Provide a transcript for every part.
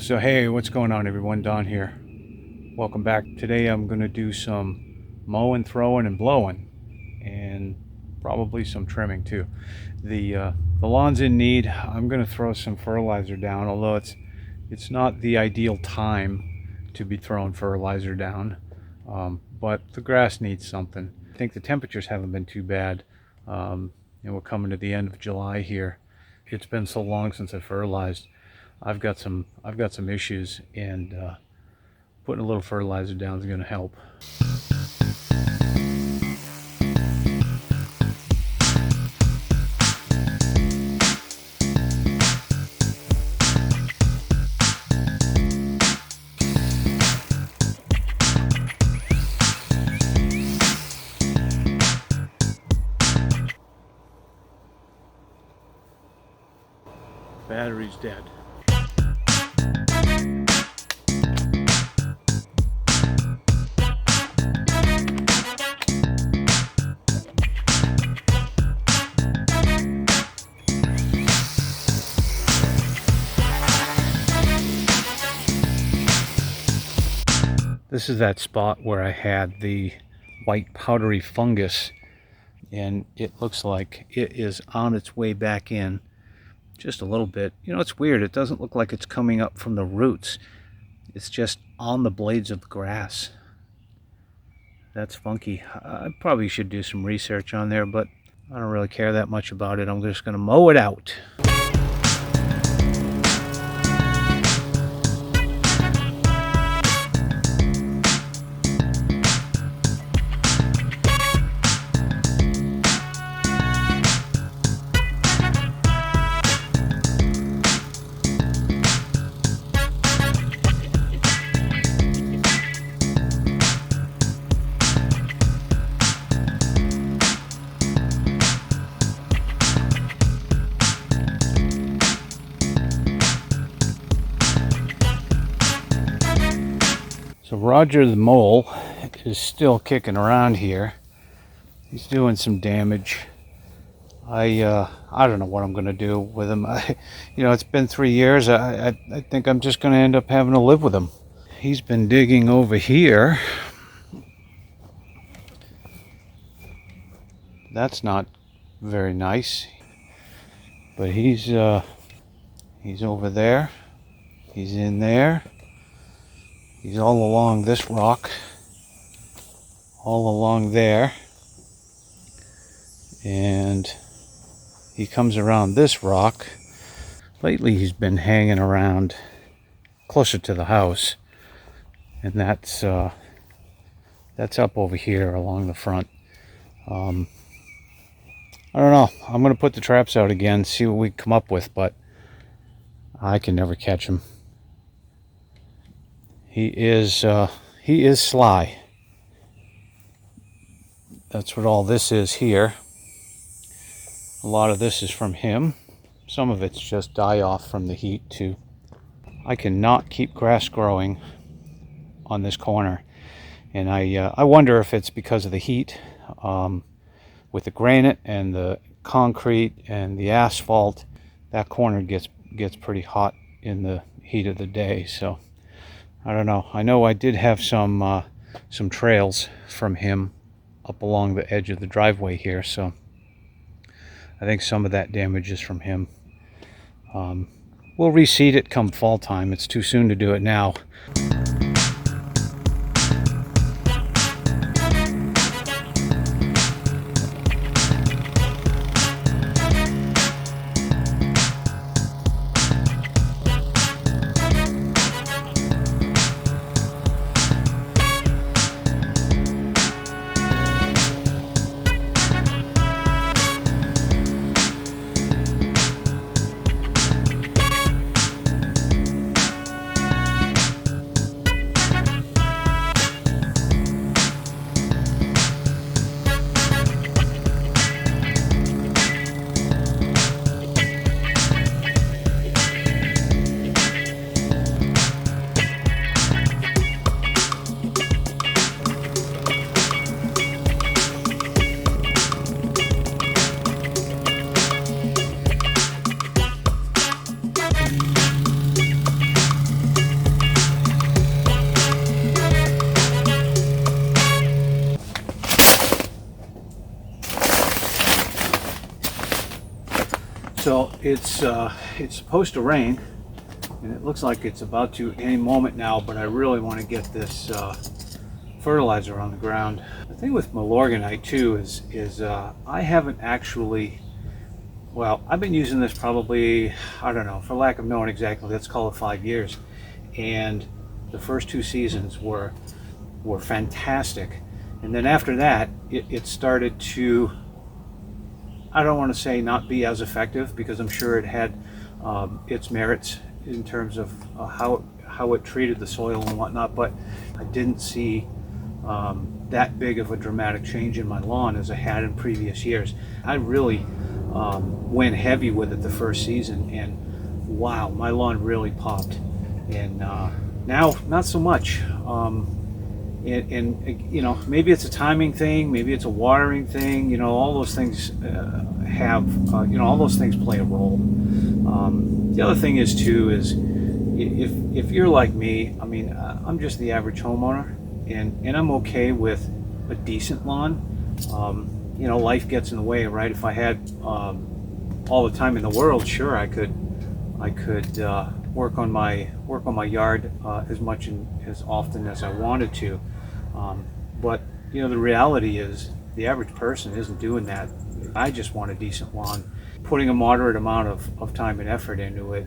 So hey, what's going on everyone? Don here. Welcome back. Today I'm going to do some mowing, throwing, and blowing, and probably some trimming too. The lawn's in need. I'm going to throw some fertilizer down, although it's not the ideal time to be throwing fertilizer down, but the grass needs something. I think the temperatures haven't been too bad, and we're coming to the end of July here. It's been so long since I fertilized. I've got some issues, and putting a little fertilizer down is going to help. Battery's dead. This is that spot where I had the white powdery fungus, and it looks like it is on its way back in just a little bit. You know, it's weird. It doesn't look like it's coming up from the roots. It's just on the blades of the grass. That's funky. I probably should do some research on there, but I don't really care that much about it. I'm just going to mow it out. So Roger the mole is still kicking around here. He's doing some damage. I don't know what I'm going to do with him. It's been 3 years. I think I'm just going to end up having to live with him. He's been digging over here. That's not very nice. But he's over there. He's in there. He's all along this rock, all along there, and he comes around this rock. Lately he's been hanging around closer to the house, and that's up over here along the front. I don't know. I'm going to put the traps out again, see what we come up with, but I can never catch him. He is sly. That's what all this is here. A lot of this is from him. Some of it's just die off from the heat too. I cannot keep grass growing on this corner, and I wonder if it's because of the heat, with the granite and the concrete and the asphalt. That corner gets pretty hot in the heat of the day, so I don't know. I know I did have some trails from him up along the edge of the driveway here, so I think some of that damage is from him. We'll reseed it come fall time. It's too soon to do it now. So it's supposed to rain, and it looks like it's about to any moment now, but I really want to get this fertilizer on the ground. The thing with Milorganite too is I haven't actually, well, I've been using this probably, I don't know, for lack of knowing exactly, let's call it 5 years. And the first 2 seasons were fantastic. And then after that, it started to, I don't want to say not be as effective, because I'm sure it had its merits in terms of how it treated the soil and whatnot, but I didn't see that big of a dramatic change in my lawn as I had in previous years. I really went heavy with it the first season, and wow, my lawn really popped. And now, not so much. And you know, maybe it's a timing thing, maybe it's a watering thing. You know, all those things all those things play a role. The other thing is too is if you're like me, I mean, I'm just the average homeowner, and I'm okay with a decent lawn. You know, life gets in the way, right? If I had all the time in the world, sure, I could work on my yard as much and as often as I wanted to. But you know, the reality is the average person isn't doing that. I just want a decent lawn. Putting a moderate amount of time and effort into it,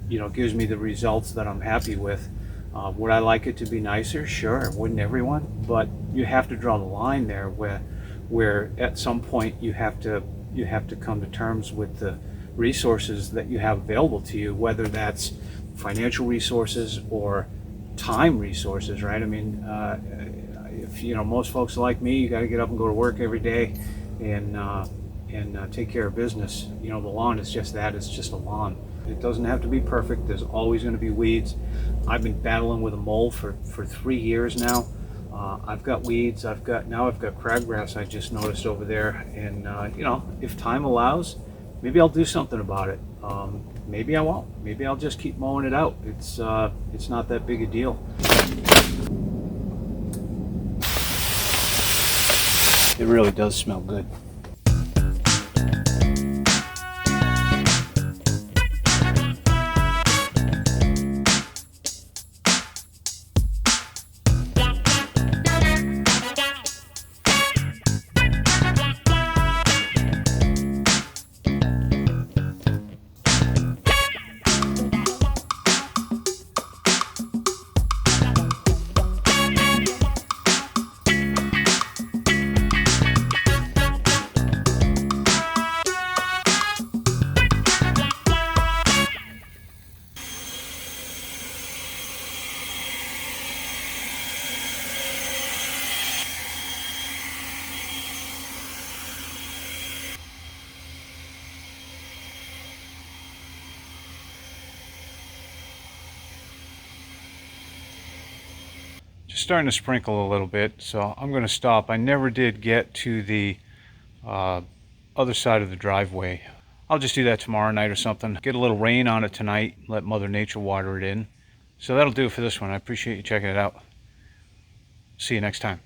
you know, gives me the results that I'm happy with. Would I like it to be nicer? Sure, wouldn't everyone? But you have to draw the line there where at some point you have to come to terms with the resources that you have available to you, whether that's financial resources or time resources, right? I mean, if you know, most folks like me, you got to get up and go to work every day and take care of business. You know, the lawn is just that. It's just a lawn. It doesn't have to be perfect. There's always going to be weeds. I've been battling with a mole for 3 years now. I've got weeds. I've got crabgrass I just noticed over there. And you know, if time allows, maybe I'll do something about it. Maybe I won't. Maybe I'll just keep mowing it out. It's not that big a deal. It really does smell good. Just starting to sprinkle a little bit, so I'm going to stop. I never did get to the other side of the driveway. I'll just do that tomorrow night or something. Get a little rain on it tonight, let Mother Nature water it in. So that'll do it for this one. I appreciate you checking it out. See you next time.